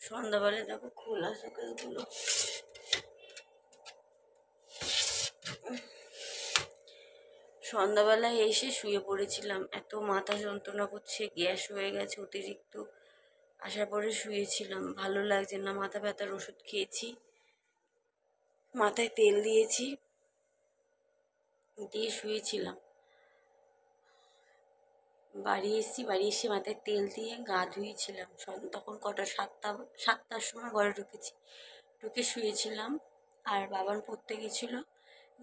সন্ধ্যাবেলা দেখো খোলা শোকেসগুলো। সন্ধ্যাবেলায় এসে শুয়ে পড়েছিলাম, এত মাথা যন্ত্রণা করছে, গ্যাস হয়ে গেছে অতিরিক্ত। আসার পরে শুয়েছিলাম, ভালো লাগছে না, মাথা ব্যথার ওষুধ খেয়েছি, মাথায় তেল দিয়েছি, দিয়ে শুয়েছিলাম। বাড়ি এসেছি, বাড়ি এসে মাথায় তেল দিয়ে গা ধুয়েছিলাম। তখন কটা, সাতটার সময় ঘরে ঢুকেছি, ঢুকে শুয়েছিলাম। আর বাবান পড়তে গেছিলো।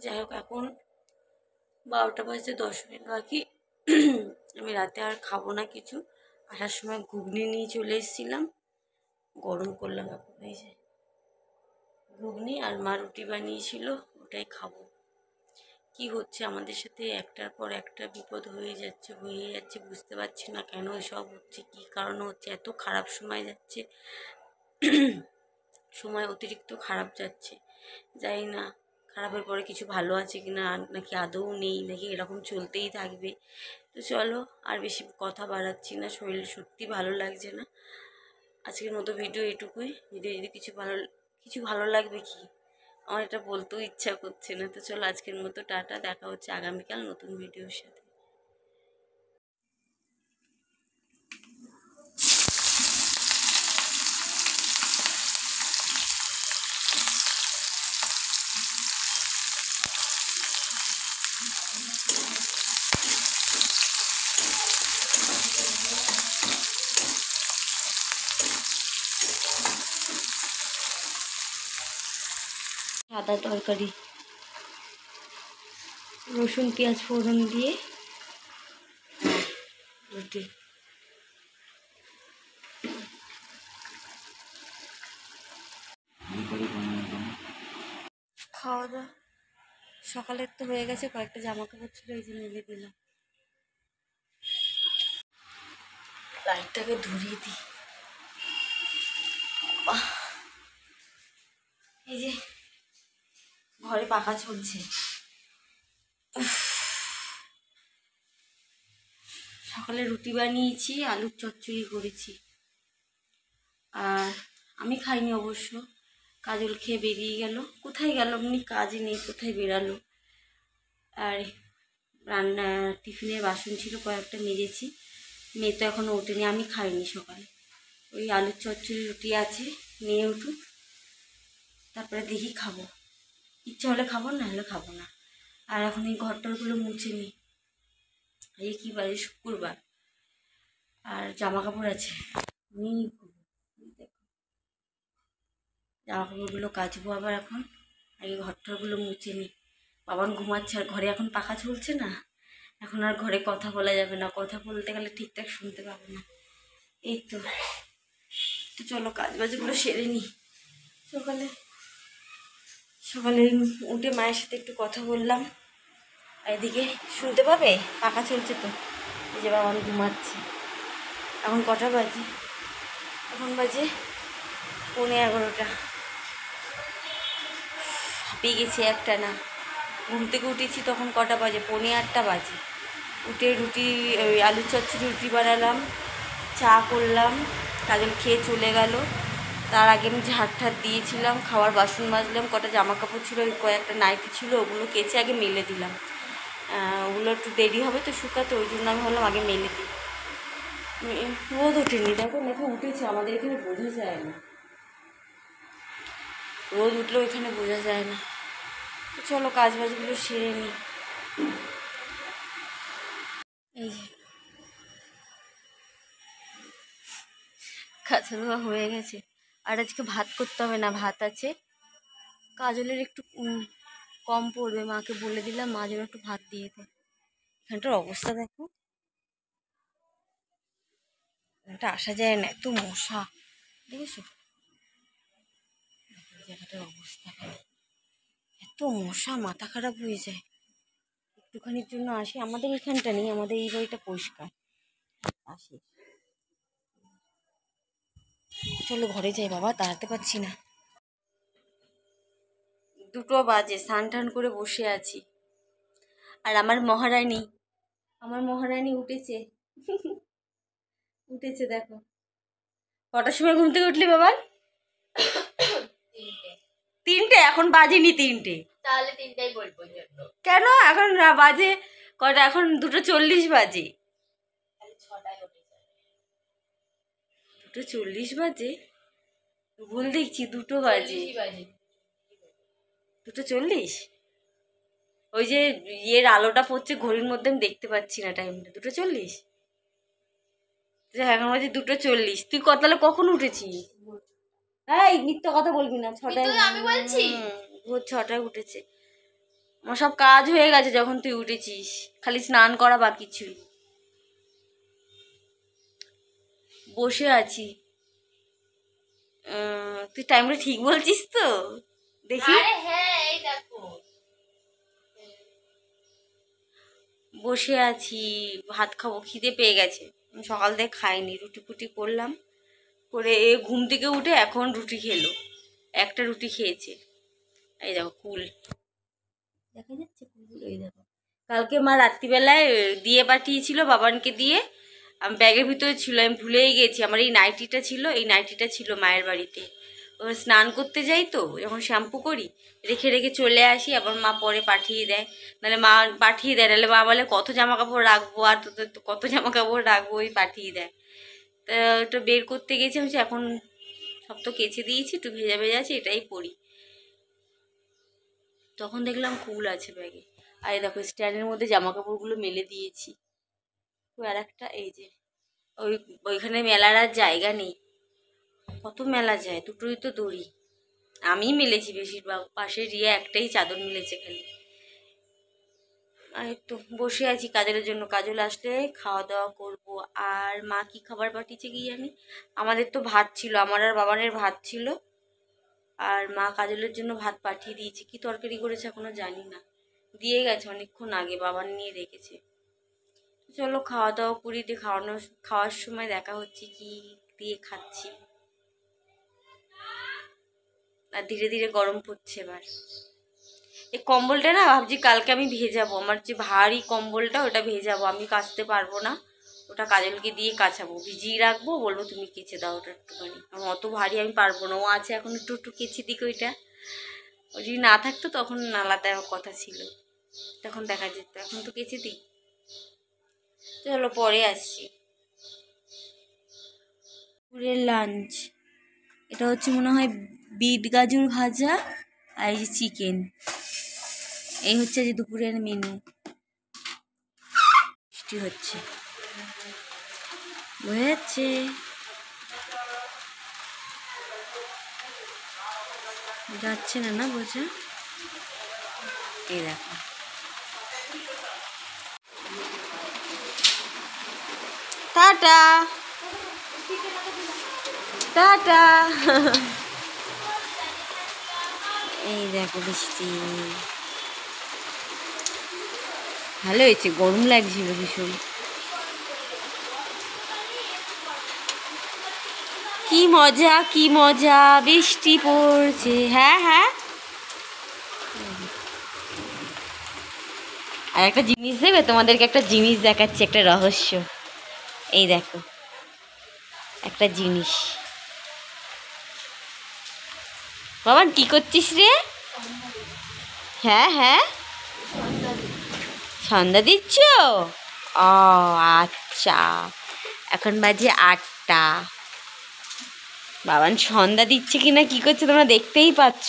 যাই হোক, এখন 12টা বাজতে 10 মিনিট বাকি। আমি রাতে আর খাবো না কিছু। আসার সময় ঘুগনি নিয়ে চলে এসেছিলাম, গরম করলাম এখন। এই যে ঘুগনি, আর মা রুটি বানিয়েছিল, ওটাই খাবো। কি হচ্ছে আমাদের সাথে, একটার পর একটা বিপদ হয়ে যাচ্ছে, বুঝতে পারছি না কেন এসব হচ্ছে, কি কারণে হচ্ছে। এত খারাপ সময় যাচ্ছে, সময় অতিরিক্ত খারাপ যাচ্ছে। জানি না খারাপের পরে কিছু ভালো আছে কি না, নাকি আদৌ নেই, নাকি এরকম চলতেই থাকবে। তো চলো, আর বেশি কথা বাড়াচ্ছি না, শরীর সত্যি ভালো লাগছে না। আজকের মতো ভিডিও এটুকুই। ভিডিও যদি কিছু ভালো লাগবে কি, আমার এটা বলতেও ইচ্ছা করছে না। তো চলো, আজকের মতো টাটা, দেখা হচ্ছে আগামীকাল নতুন ভিডিওর সাথে। সাদা তরকারি, রসুন পেঁয়াজ ফোড়ন দিয়ে রুটি। খাওয়া দাওয়া সকালের তো হয়ে গেছে, কয়েকটা জামা কাপড় ছিল, এই যে মেলে দিলাম। লাইটটাকে ধরিয়ে দিই। এই যে ঘরে পাখা চলছে। সকালে রুটি বানিয়েছি, আলুর চচ্চড়ি করেছি। আর আমি খাইনি অবশ্য, কাজল খেয়ে বেরিয়ে গেল। কোথায় গেল এমনি, কাজই নেই, কোথায় বেরালো। আর রান্না টিফিনের বাসন ছিল কয়েকটা, মেজেছি। মেয়ে তো এখনও ওঠেনি, আমি খাইনি সকালে। ওই আলুর চচ্চড়ি রুটি আছে, নিয়ে উঠুক, তারপরে দেখি খাবো। ইচ্ছা হলে খাবো, না হলে খাবো না। আর এখন এই ঘরটরগুলো মুছে নিই। এই কি বাজে, শুক্রবার। আর জামা কাপড় আছে, জামা কাপড়গুলো কাচবো আবার এখন। আগে ঘরটরগুলো মুছে নিই। বাবান ঘুমাচ্ছে, আর ঘরে এখন পাখা চলছে না, এখন আর ঘরে কথা বলা যাবে না, কথা বলতে গেলে ঠিকঠাক শুনতে পাবো না। এই তো চলো কাজ বাজগুলো সেরে নিই। সকালে উঠে মায়ের সাথে একটু কথা বললাম। এদিকে শুনতে পাবে, পাখা চলছে তো। এই যে বাবান ঘুমাচ্ছে। এখন কটা বাজে, এখন বাজে 11:15। হাঁপিয়ে গেছি একটা না। ঘুম থেকে উঠেছি তখন কটা বাজে, 7:45 বাজে। উঠে ওই আলুর চচ্চড়ি রুটি বানালাম, চা করলাম, কাজল খেয়ে চলে গেল। তার আগে আমি ঝাড় দিয়েছিলাম, খাওয়ার বাসন মাজলাম, কটা জামা কাপড় ছিল, ওই কয়েকটা নাইটি ছিল, ওগুলো কেচে আগে মেলে দিলাম। ওগুলো একটু দেরি হবে তো শুকাতে, ওই জন্য আমি ভাবলাম আগে মেলে দিই। রোদ ওঠেনি, দেখো এখন উঠেছে, আমাদের এখানে বোঝা যায় না, রোদ উঠলেও এখানে বোঝা যায় না। তো চলো কাজ বাজগুলো সেরে নিই। এই যে কাঁচা ধোয়া হয়ে গেছে। আর আজকে ভাত করতে হবে না, ভাত আছে। কাজলের একটু কম পড়বে, মাকে বলে দিলাম, মা যেন একটু ভাত দিয়ে দেয়। এখানটার অবস্থা দেখো, এখানটা আসা যায় না, এত মশা, দেখেছো জায়গাটার অবস্থা, এত মশা, মাথা খারাপ হয়ে যায়। একটুখানির জন্য আসি, আমাদের এখানটা নেই, আমাদের এই বাড়িটা পরিষ্কার। আসি, চলো ঘরে যাই, বাবা দাঁড়াতে পারছি না। 2টো বাজে, স্নান টান করে বসে আছি। আর আমার মহারানী উঠেছে। উঠেছে দেখো। কটার সময় ঘুম থেকে উঠলি বাবা? তিনটে? এখন বাজেনি তিনটে। তাহলে তিনটাই বলবো। কেন এখন বাজে কটা? এখন 2:40 বাজে। 2:40 বাজে? ভুল দেখছি, 2 বাজে। 2:40? ওই যে ইয়ের আলোটা পড়ছে ঘড়ির মধ্যে, আমি দেখতে পাচ্ছি না টাইমটা। 2:40? এখন বাজে 2:40। তুই তাহলে কখন উঠেছিস? হ্যাঁ, মিথ্যা কথা বলবি না। 6টায় আমি বলছি ভোর 6টায় উঠেছে। আমার সব কাজ হয়ে গেছে যখন তুই উঠেছিস, খালি স্নান করা বাকি ছিল। বসে আছি। তুই টাইমটা ঠিক বলছিস তো? দেখি। হ্যাঁ, এই দেখো বসে আছি, ভাত খাবো, খিদে পেয়ে গেছে। সকাল থেকে খাইনি, রুটি ফুটি করলাম, করে ঘুম থেকে উঠে এখন রুটি খেলো। একটা রুটি খেয়েছে। এই দেখো কুল দেখা যাচ্ছে, কুল এই দেখো। কালকে মা রাত্রিবেলায় দিয়ে পাঠিয়েছিল বাবানকে দিয়ে, আমি ব্যাগের ভিতরে ছিল, আমি ভুলেই গেছি। আমার এই নাইটিটা ছিল মায়ের বাড়িতে। স্নান করতে যাই তো, যখন শ্যাম্পু করি রেখে রেখে চলে আসি, আবার মা পরে পাঠিয়ে দেয়। নাহলে মা পাঠিয়ে দেয়, নাহলে মা বলে কত জামা কাপড় রাখবো, আর তোদের তো কত জামা কাপড় রাখবো, ওই পাঠিয়ে দেয়। তা ওটা বের করতে গেছি, আমি এখন সব তো কেচে দিয়েছি, একটু ভেজা ভেজা আছে, এটাই পরি। তখন দেখলাম কুল আছে ব্যাগে। আর এই দেখো স্ট্যান্ডের মধ্যে জামা কাপড়গুলো মেলে দিয়েছি। আর একটা এই যে ওইখানে মেলার আর জায়গা নেই, কত মেলা যায়, দুটোই তো দড়ি। আমি মেলেছি বেশিরভাগ, পাশে রিয়া একটাই চাদর মিলেছে খালি। আর একটু বসে আছি কাজলের জন্য, কাজল আসলে খাওয়া দাওয়া করব। আর মা কি খাবার পাঠিয়েছে কি জানি। আমাদের তো ভাত ছিল, আমার আর বাবানের ভাত ছিল, আর মা কাজলের জন্য ভাত পাঠিয়ে দিয়েছে। কি তরকারি করেছে এখনো জানি না, দিয়ে গেছে অনেকক্ষণ আগে, বাবার নিয়ে রেখেছে। চলো খাওয়া দাওয়া করি, দিয়ে খাওয়ার সময় দেখা হচ্ছে কি দিয়ে খাচ্ছি। আর ধীরে ধীরে গরম পড়ছে এবার। এই কম্বলটা না ভাবছি কালকে আমি ভেজাবো, আমার যে ভারী কম্বলটা ওটা ভেজাবো, আমি কাচতে পারবো না। ওটা কাজলকে দিয়ে কাচাবো, ভিজিয়ে রাখবো, বলবো তুমি কেচে দাও ওটা একটুখানি। আমার অত ভারী আমি পারবো না, ও আছে এখন একটু একটু কেচে দিক ওইটা। ও যদি না থাকতো তখন আলাদা কথা ছিল, তখন দেখা যেত, এখন তো কেচে দিই। চলো পরে আসছি। দুপুরের লাঞ্চ এটা হচ্ছে মনে হয় বিট গাজর ভাজা, আর এই যে চিকেন। এই হচ্ছে যে দুপুরের মেনু। বৃষ্টি হচ্ছে, বোঝা যাচ্ছে। যাচ্ছে না না বোঝা। এই দেখো টাটা টাটা। এই দেখো বৃষ্টি, ভালো হয়েছে, গরম লাগছিল ভীষণ। কি মজা কি মজা, বৃষ্টি পড়ছে। হ্যাঁ হ্যাঁ, আর একটা জিনিস দেবে তোমাদেরকে, একটা জিনিস দেখাচ্ছি, একটা রহস্য। এই দেখো একটা জিনিস। বাবা কি করছিস রে? হ্যাঁ হ্যাঁ, সন্ধ্যা দিচ্ছ? ও আচ্ছা, এখন বাজে 8টা। বাবান সন্ধ্যা দিচ্ছে কিনা কি করছে তোমরা দেখতেই পাচ্ছ।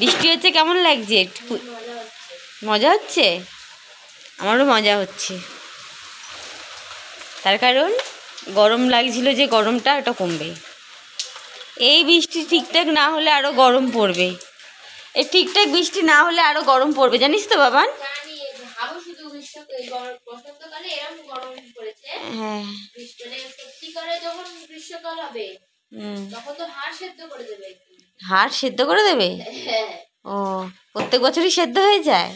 বৃষ্টি হচ্ছে, কেমন লাগছে? মজা হচ্ছে, আমারও মজা হচ্ছে। তার কারণ গরম লাগছিল, যে গরমটা ওটা কমবে। এই বৃষ্টি ঠিকঠাক না হলে আরো গরম পড়বে, এই ঠিকঠাক বৃষ্টি না হলে আরো গরম পড়বে, জানিস তো বাবান? হ্যাঁ, হাড় সেদ্ধ করে দেবে? ও, প্রত্যেক বছরই সেদ্ধ হয়ে যায়?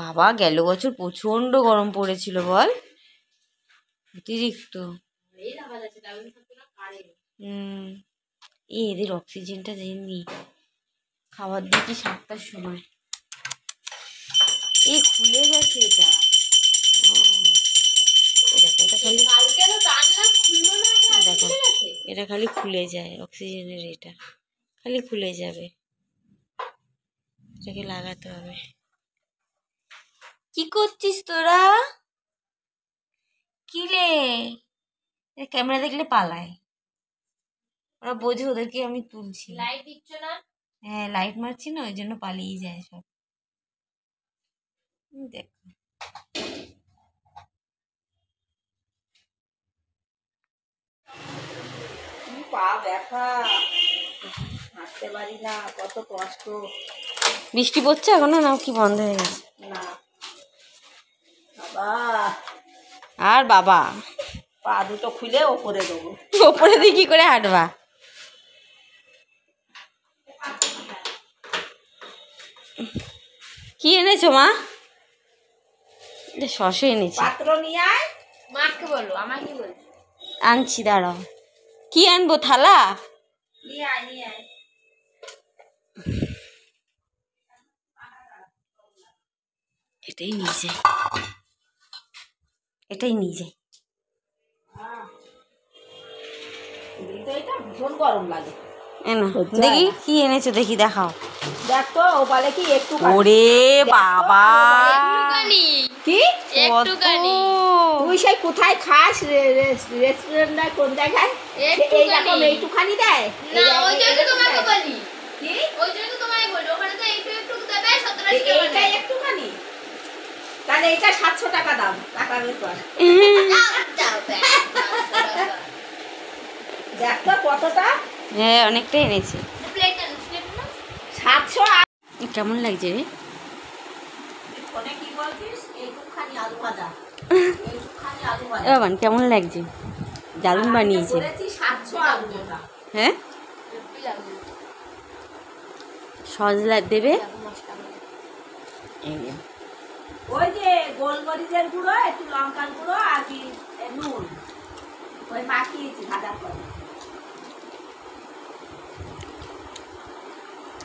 বাবা গেল বছর প্রচন্ড গরম পড়েছিল বল, অতিরিক্ত। এদের অক্সিজেনটা দেননি। খাবার দিচ্ছি 7টার সময়, খুলে গেছে এটা। ও দেখো, এটা খালি কালকে তো তার নাম খুললো না, এটা দেখো, খুলে গেছে। এটা খালি খুলে যায়, অক্সিজেনের এটা খালি খুলে যাবে, এটাকে লাগাতে হবে। কি করছিস তোরা? কি রে, ক্যামেরা দেখলে পালায়, ওরা বোঝে ওদেরকে আমি তুলছি। লাইট দিচ্ছ না? হ্যাঁ, লাইট মারছি না, ওই জন্য পালিয়ে যায় সব। দেখ, পা ব্যথা, হাঁটতে পারি না, কত কষ্ট। বৃষ্টি পড়ছে এখনো না, কি বন্ধ হয়ে গেছে? না বাবা, আর বাবা পা দুটো খুলে ওপরে দেবো। ওপরে দিয়ে কি করে হাঁটবা? কি এনেছো মা? এটা শসে এনেছি। পাত্র নিয়ে আয়। মাকে বলো, আমার কি বলছো? আনছি, দাঁড়াও। কি আনবো, থালা? নিয়ে আয়, নিয়ে আয়। এটাই নিয়ে যাই, এটাই নিয়ে যাই। কিন্তু এটা ভীষণ গরম লাগে। এনো সহ্য হয় দেখি না। কি এনেছো, দেখি দেখাও। দেখ তো, ও বলে কি একটু ওরে বাবা, একটুখানি, কি একটুখানি, তুই সেই কোথায় খাস? রেস্টুরেন্ট কোন জায়গায়? এই রকম এইটুখানি দেয়? না, ওই জন্য তোমাকে বলি, কি ওই জন্য তোমায় বলি, ওখানে তো একটু একটু দেবে, 17 টাকা এইটাই একটুখানি? তাহলে এটা 700 টাকা দাম, টাকা বের কর। দেখ তো কতটা। হ্যাঁ, অনেকটাই এনেছি। প্লেট না 700। কেমন লাগছে রে? ফোনে কি বলছিস? এইটুখানি আলু ভাজা, এইটুখানি আলু ভাজা। এ বাবান, কেমন লাগছে? দারুণ বানিয়েছে। বলেছি 700 আলু ভাজা। হ্যাঁ, সজলা দেবে। এই যে। ওই যে গোলমরিচের গুঁড়ো, একটু লঙ্কার গুঁড়ো আর কি নুন, ওই মাখিয়েছি ভাজা করে।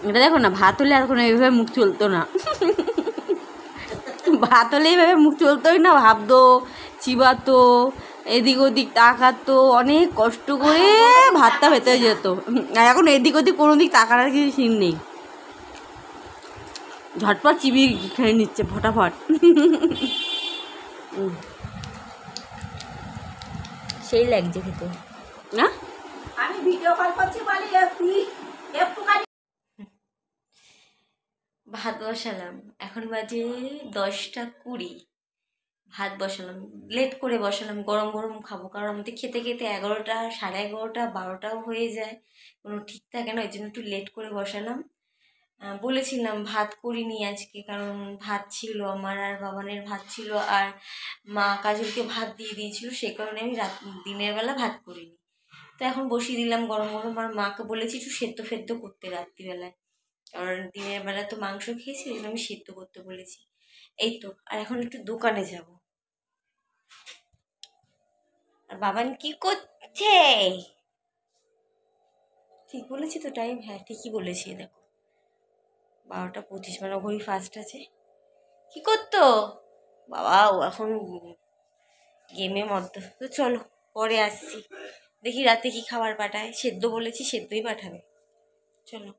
এটা দেখো না, ভাত হলে আর কোনো এইভাবে মুখ চলতো না। ভাত হলে এইভাবে মুখ চলতোই না, ভাবতো, চিবাতো, এদিক ওদিক তাকাতো, অনেক কষ্ট করে ভাতটা ভেতরে যেত। আর এখন এদিক ওদিক কোনো দিক তাকানোর কিছু সিন নেই, ঝটপট চিবিয়ে খেয়ে নিচ্ছে ফটাফট। সেই লাগছে খেতে না। আমি ভিডিও কল করছি বলে একটুখানি। ভাত বসালাম, এখন বাজে 10টা 20। ভাত বসালাম, লেট করে বসালাম, গরম গরম খাবো, কারণ আমাদের খেতে খেতে 11টা, 11:30, 12টাও হয়ে যায়, কোনো ঠিক থাকে না, ওই জন্য একটু লেট করে বসালাম। বলেছিলাম ভাত করিনি আজকে, কারণ ভাত ছিল আমার আর বাবানের ভাত ছিল, আর মা কাজলকে ভাত দিয়ে দিয়েছিল, সেই কারণে আমি দিনের বেলা ভাত করিনি। তো এখন বসিয়ে দিলাম গরম গরম, আর মাকে বলেছি একটু সেদ্ধ ফেদ্ধ করতে রাত্রিবেলায়, কারণ দিনের বেলা তো মাংস খেয়েছি, ওই জন্য আমি সেদ্ধ করতে বলেছি। এই তো, আর এখন একটু দোকানে যাব। আর বাবান কি করছে? ঠিক বলেছি তো টাইম? হ্যাঁ, ঠিকই বলেছি। দেখো 12টা 25, মানে ঘড়ি ফার্স্ট আছে। কি করতো বাবা? ও এখন গেমে মধ্যে। তো চলো, পরে আসছি, দেখি রাতে কি খাবার পাঠায়। সেদ্ধ বলেছি, সেদ্ধই পাঠাবে। চলো।